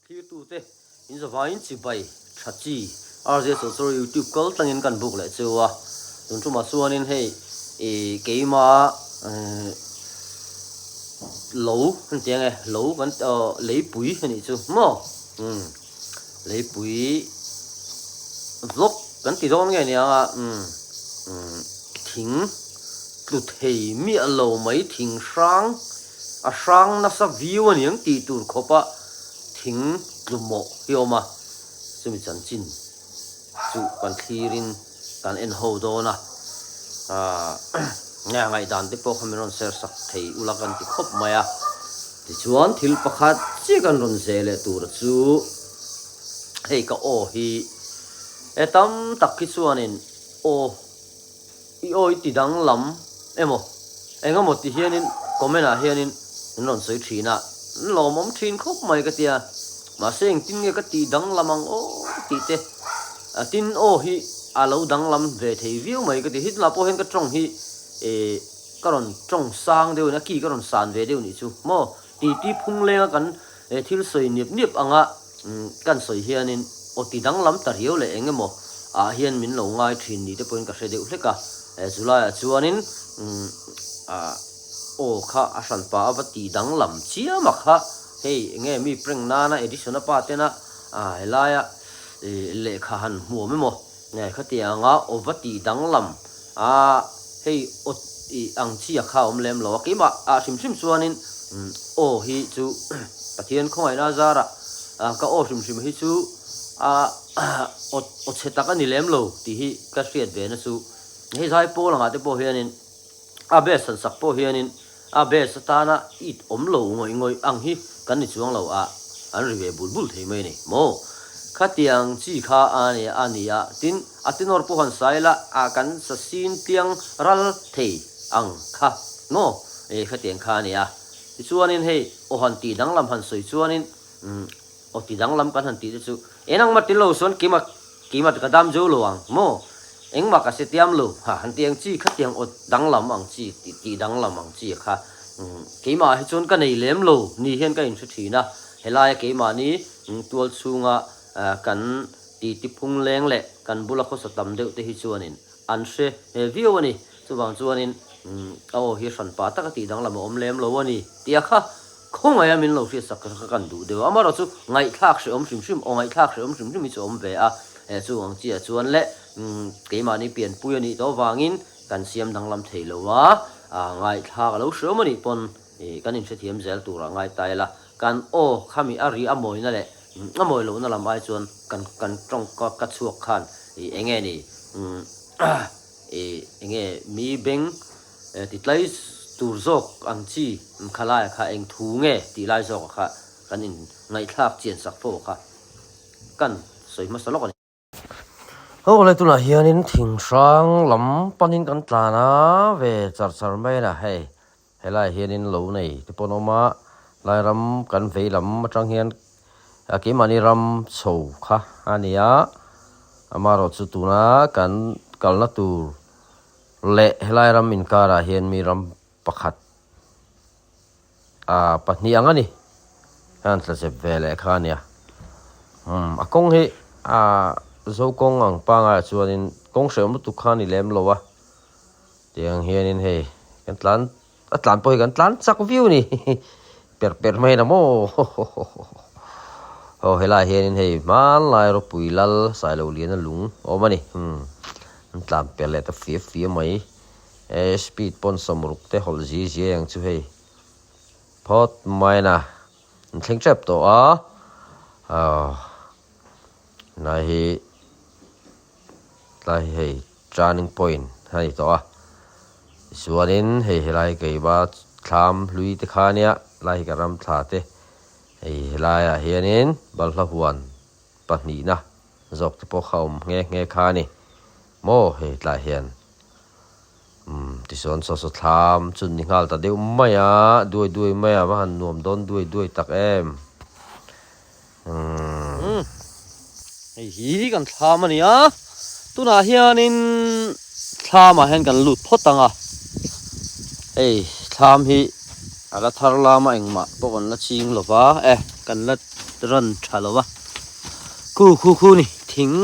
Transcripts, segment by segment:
thi tu te in zo vain chi bai thachi RJ so YouTube kal tangin kan book le chuwa tun tu ma suanin hei keima lo han tiang e lo kan lei pui ni chu mo lei pui vlog kan ti dong nge nia thing tu thei mi alo mai thing sang a sang na sa view ani ang ti tur khopa thing lumo hioma sumi chan chin chu kan thirin kan en ho do na nga ngai dan te po khamiron ser sak thei ulakan ti khop maya ti chuan thil pakhat chi kan ron zele tur chu hei ka o hi etam tak ki chuanin oi ti dang lam emo engamo ti hianin komena hianin non soi thina lo mom thin khop mai ka tia ma seng tin nge ka ti dang lamang ti te tin hi alo dang lam ve thei view mai ka ti hit la po hen ka trong hi karon trong sang deu na ki karon san ve deu ni chu mo ti phung lenga kan thil soi nip anga kan soi hianin ti dang lam tar hiu le engemo hian min lo ngai thin ni te point ka se deu hleka julai chuanin kha asan pa avati dang lam chia ma kha hei nge mi preng na edition pa tena helaya le kha han mu memo nge khatia nga ovati dang lam hei ang chia kha lem lo ki ma sim chuanin hi chu pathian khoi na zara ka sim hi chu cheta ka ni lem lo ti hi ka riat ve na chu hei zai po langa te po hianin be san sak po hianin be satana it lo ngoi ang hi kan ni chuang lo an ri ve bul thei mai ni mo khatiang chi kha ania tin atinor po han saila kan sa sin tiang ral thei ang kha no khatiang kha ania ti chuanin hei han ti dang lam han soi chuanin ti dang lam kan han ti chu enang matin lo son kimat kadam jo lo ang mo engma ka setiam lo han tiang chi khatiang dang lam ang chi ti dang lam ang chi kha keima hi chon ka nei lem lo ni hian ka in thina helai keima ni tual chunga kan ti phung leng le kan bula kho satam deu te hi chuanin an se view ani chuwang chuanin hi san pa ta ka ti dang lam om lem lo ani tia kha khongai amin lo fi sak ka kan du de amaro chu ngai thak se om sim ngai thak se om sim mi chu om ve chuwang chi chuan le keima ni pian pui ani to wangin kan siam dang lam thei lo wa ngai thak lo se mani pon kan in se thiam zel tura ngai taila kan khami ari amoi na le amoi lo na lam ai chuan kan trong ka chuak khan enge ni enge mi beng ti tlai tur zok ang chi khalai kha eng thu nge ti lai zok kha kan in ngai thak chen sak pho kha kan soi ma salok ani le tu na hianin thing sang lam panin kan tlana ve char mai na hei helai hianin lo nei te ponoma lai ram kan vei lam atang hian ki mani ram chho kha ania amaro chu tuna kan kalna tur le helai ram in kara hian mi ram pakhat pahni angani han tla se vele khania akong hi zo kong ang panga chuanin kong se mu tu khani lem lowa tiang hianin hei kan atlan poi kan tlan chak view ni per mai na mo helai hianin hei man lai ro puilal sai lo lian lung mani tlan pele ta fi mai speed pon samruk te hol ji yang chu hei phot mai na thleng chep to na hi lai hei turning point hai to suanin hei helai kai ba thlam lui te khania lai ka ram tha te hei helai hianin balhla huan pahni na zok te po khaum nge khani mo hei tla hian ti son so thlam chun ni ngal ta deu maya duai maya ma han nuam don duai tak em hi kan thlam ani tuna hianin thlama hen kan lut photanga thlam hi ala tharla ma engma to kan la ching lova kan la ran thalova khu ni thing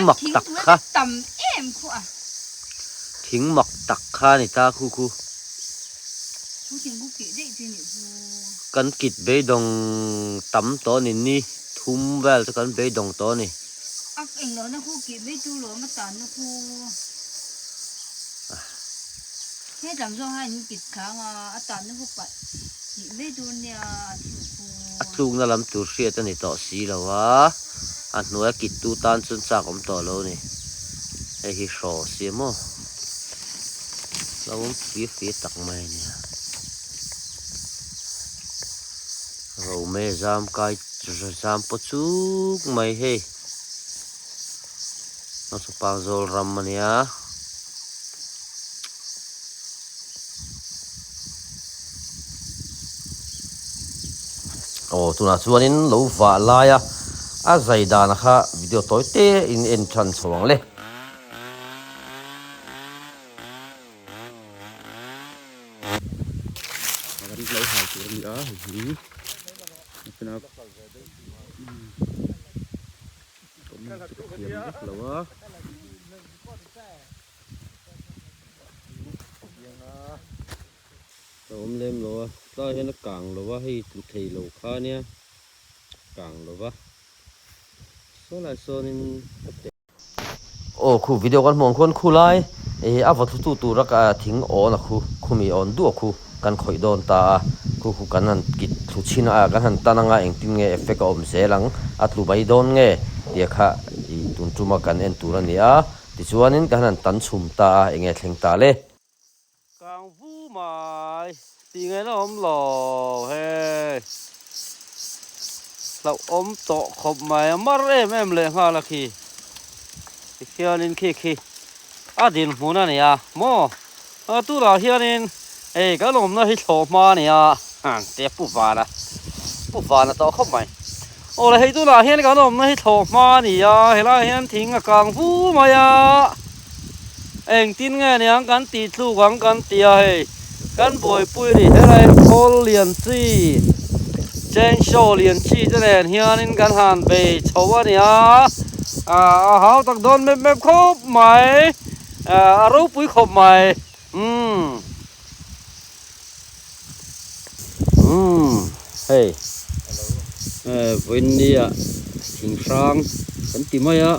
mak tak kha tam em khu thing mak tak kha ni ta khu khu thing khu ki dei chi ni bu kan kit be dong tam to ni thum vel ta kan be dong to ni ak eng lo na khu ki be tu lo ma tan na khu he dam zo ha ni kit kha nga atan na khu pa ki be tu nia khu atlung na lam tur hriat ani to si lawa a hnuai kit tu tan chun chak om to lo ni hi hro si mo lawum fi tak mai ni ro me zam kai zam po chuk mai he no so pa zol ram mania tuna chuanin lo va laia a zaidana kha video toy te in en than chawang le kan lo ha chu ni a hi kana lawa om lem lo ta hen kang lo wa hi tu thei lo kha nia kang lo wa so la so nin khu video kan mong khon khu lai a va tu ra ka thing on a khu mi on du khu kan khoi don ta khu kan han kit thu china kan han tananga engtin nge effect om selang a thu bai don nge dia kha I tun tuma kan en turania ti chuanin kan han tan chhum ta enge thleng ta le kang vu mai ti nge no om lo he lau om to khop mai mar em le nga la khi hianin khi adin huna ne ya mo tu la hianin ka lom na hi tho ma ne ya te pu va na to khop mai ola hei tu la hian ka lom na hi tho ma ni ya hela hian thing a kang vu ma ya eng tin nge niang kan ti thlu wang kan tia hei kan boi pui ni helai khol lian chi chen show lian chi chen hianin kan han be chowa ni ya hao tak don mep khop mai ro pui khop mai hey Vinnia thing sang kan ti mai a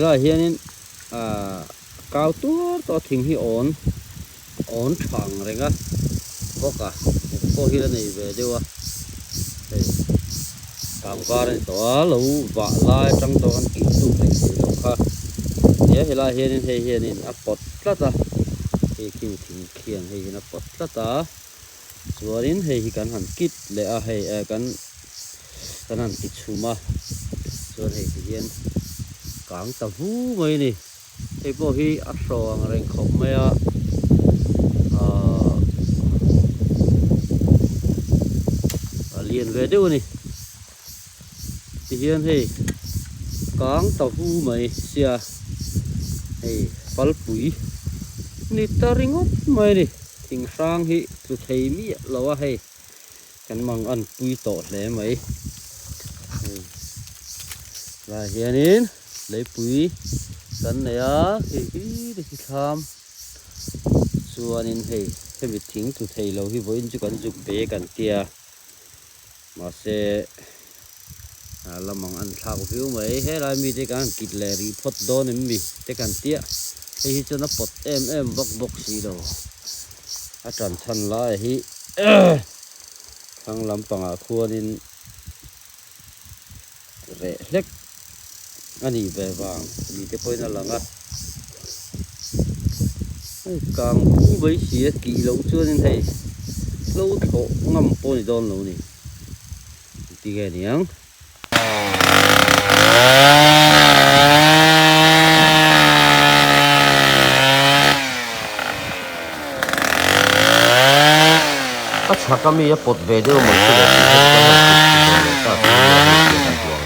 la hianin cao to thing hi on thang renga boka ko hi la nei ve dewa kam ka ren to lo wa la tang to kan ki tu le lo kha ye hela hianin a pot tla ta e king thing khian hei na pot tla ta chuarin hei kan han kit le a hei kan han ti chuma chuan hei hian kang ta vu mai ni hei po hi a rong reng khop mai a liền về đâu này thì hiện hei kang ta vu mai sia hei pal pui ni ta ringot mai ni thing sang hi tu thei mi lawa hei kan mang an pui to hle mai la hianin lấy pui kan ne a hi hi tham chuanin hei hemi thing tu thei lo hi voin chu kan juk pe kan tia ma se lamang an thak view mai he lai mi te kan kit le ri phot don mi te kan tia hi chana pot em bok si lo a tran chan lai hi thang lampanga khuanin re hlek ani ve wang mi te poina langa kang bu bai sia ki lo chuanin hei lo tho ngam poni don lo ni ti ge niang kami ya pot video masih ada kita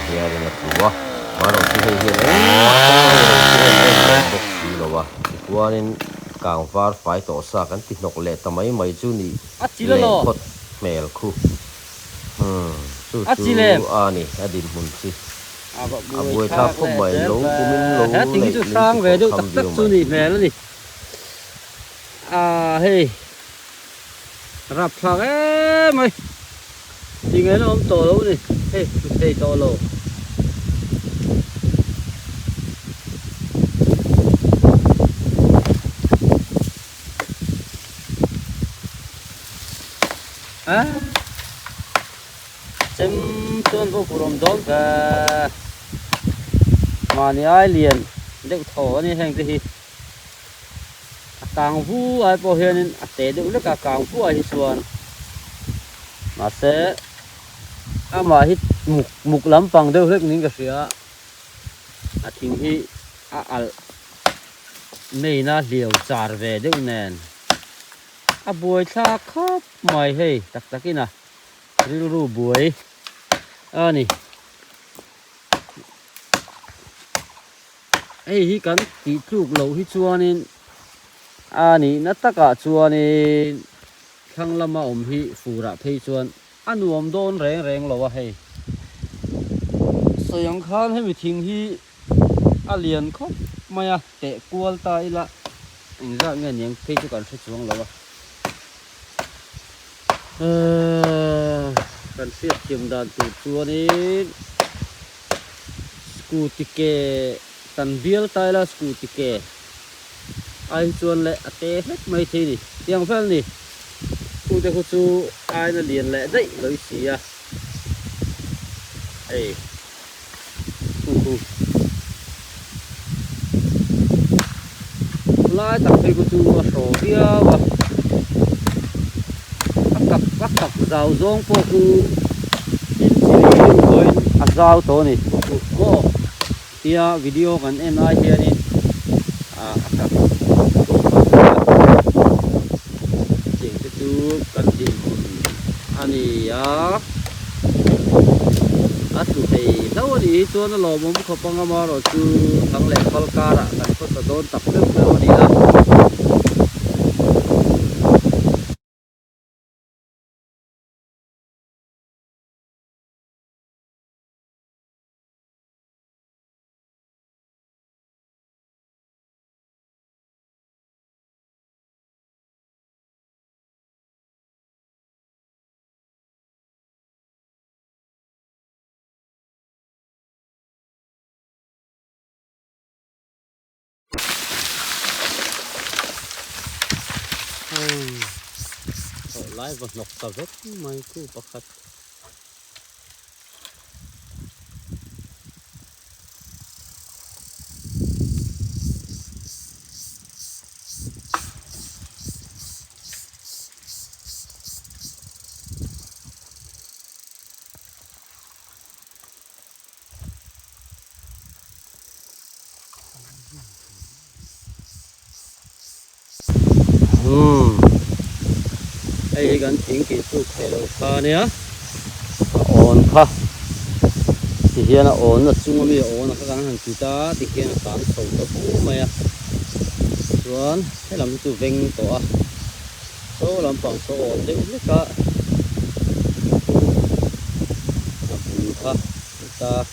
dia dengan tua baru sih ini kuanin กางฟาไฟต่อซากันตินกเละทำไมไม่จูนี่ อัดจิละโล พดแมลคูสู้ อัดจิเลม นี่อดินมุนสิ à vợ buổi tháp không bảy lấu của mình lấu hết tiếng chút sang về đâu tắc tắc su nị về nó đi à hey rạp phẳng ấy mày tiếng ấy nó không to lấu đi hey hey to lấu à xem tuần vô phụ đồng đón cả mà ni ai liền đựng thổ ni hành thì càng vu ai bảo hiền tế đựng được cả càng vu ai xuân mà sẽ mà hít mục lắm bằng đâu hết những cái gì á thình hi này na liều char về đựng nền buổi sa khắp mày hey tắc tắc kia nè ru buổi nè ấy hi kan ti tluk lo hi chuanin ani na taka chuanin thanglama hi fura phei chuan anuam don reng lo wa hei soyang khan hemi thing hi alian khop maya te kual ta ila ingza nge nyeng phei chu kan chuang lo wa kan siat kim dan tu chuanin scooty ke tan bial tai la scooty ke ai chuan le ate het mai thi ni tiang fel ni ku te khu chu ai na lian le dai loi si a ei lai tak pe ku chu a so bia wa các rào zong po ku in chili coin a zau to ni ko tia video kan en ai hian in ching te chu kan din ani ya atu thei lo ni chuan lo mom kho panga ma ro chu thang le khol kara kan ko ta don tak le ni la lai vật nọc tao rất may cứ bắt khách ai gan tiếng kỹ thuật thể đầu pha nè ổn pha thì hiện là ổn là chung mi ổn là các anh hàng chúng ta thì hiện là tán sầu tập cũ mày à rồi thế làm tụ vinh tổ số làm bằng số ổn đấy tất cả pha chúng ta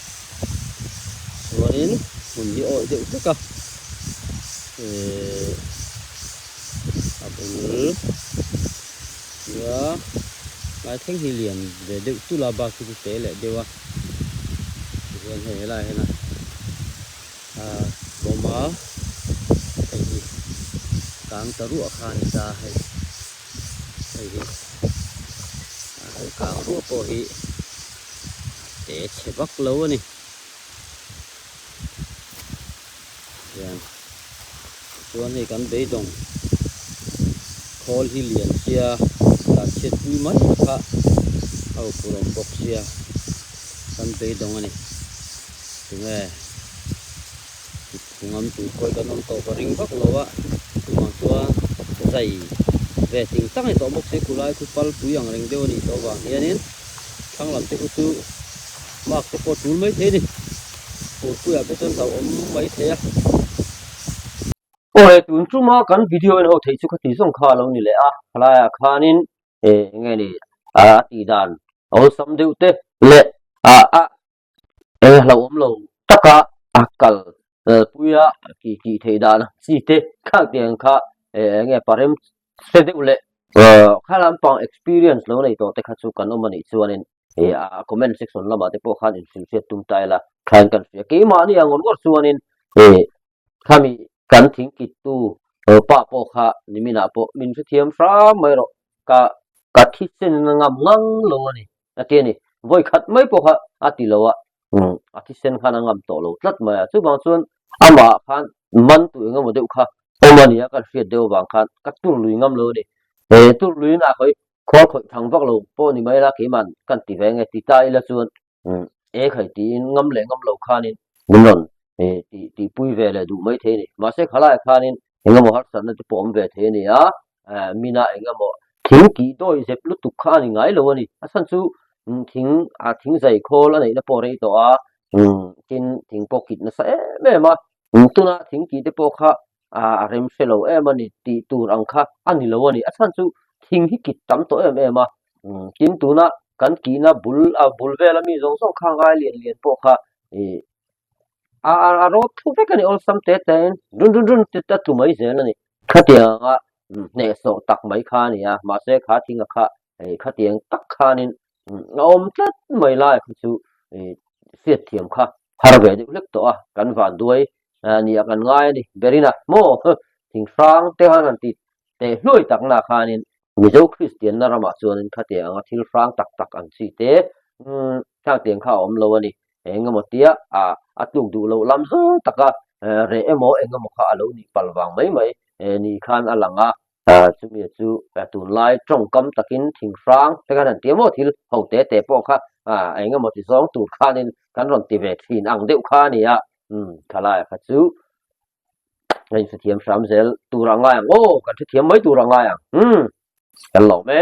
rồi đến mình đi ổn đấy tất cả ya lại thanh thì liền để được tu la ba cái tế lại đều à hiện hệ lại thế này bộ má cái gì càng tơ ruộng khan ra hay cái gì càng ruộng bò hì để chế bắc lâu này chuan này cắn bế đồng khol hi liền chia ta chết vui mất ha au purom bok chia kan pe dong ani tunge ngam tu koi kan on to ring bak lowa tu ma tua sai ve ting tang ai to bok se kulai ku pal pu yang ring deu ni to wa hianin thang lam te ku tu mak te po tul mai the ni po pu ya pe ton sa om mai the ya โอ้ยตุนจุมากันวิดีโอเฮาไทยสุขติส่งคาลงนี่แหละพลายคานินไงนี่ตีดานเอาสมเดวเตเลเราเราตะกะอักลปุยะกีเทดานสิเตข้างเตียงค่ะไงปาริมเสดอุเลข้าลำปอง experience เราในตัวเตคัสุกันมันอีส่วนนึงcomment section ละมาเตพอคันอินฟิลเซตุมไตละคันกันเสียกี่มานี่ยังงอนก็ส่วนนึงข้ามีกันทิ้งกิตตูป้าปอค่ะนี่มีนาปอมินสุเทียมฟรามไม่หรอกกะทิเส้นงามงังโลนี่อาทินี่ไว้ขัดไม่ปอค่ะอาทิโลอ่ะอาทิเส้นขานงามโตโลตัดมาซึ่งบางส่วนอามาคันมันตัวงามเดียวค่ะโอมันนี่กันเสียเดียวบางคันกัดตุลุยงามโลดิตุลุยน่ะค่อยขอทางพวกเราปอนี่ไม่ละกี่มันกันตีแวงไงตีตายละส่วนใครตีงามเลยงามโลค่ะนี่มันนนตีปุยเวลดูไม่เทนี่มาเสกขลายค่ะนี่งามหัดสันจะปอมเวเทนี่มีน่ะงามทิ้งกี่ตัวเสพลุตุค่ะนี่ไงโลนี่สันสูทิ้งใส่โคลนี่นะปอเรตัวกินทิ้งปอกิดนะซะแม่มาตุนะทิ้งกี่เปอค่ะเรมเซโลมันนี่ตีตูรังค่ะอันนี้โลนี่สันสูทิ้งกิดตำตัวแม่มากินตุนะกันกี่นะบุลเวลมีสองข้างไงเลียนปอค่ะรถทุกกันนี่ออลซัมเตเตนรุนติดตัวไม่เสียแล้วนี่ขัดยังเนี่ยสตักไม่ขานี่มาเสกขาทิ้งขาขัดยังตักขานี่อมตัดไม่ไล่คือเสียเทียมค่ะฮาร์เวดเล็กตัวกันฝันด้วยนี่กันง่ายนี่เบรินะโมทิ้งฟางเตหันติแต่ลุยตักนาขานี่มิเจ้าคริสเตียนนารมาส่วนขัดยังทิ้งฟางตักอันสิเตช่างเตียงข้าวอมโลนี่งมเตียตุกดูโลลำซตักเรเอโมงมข้าโลนี่ปัลวังไม่นี่ขันอลังจุมีจูตุนไลจงกำตักินทิ้งฟางแต่กันเตียโมทิลเขาเตะปอกค่ะงมที่สองตูดข้านี่กันรอนตีเวทีนอังเดียวข้านี่ทลายขัดจูในเสียมสามเซลตูรังไงโอ้กันเทียมไม่ตูรังไงกันหลอกไหม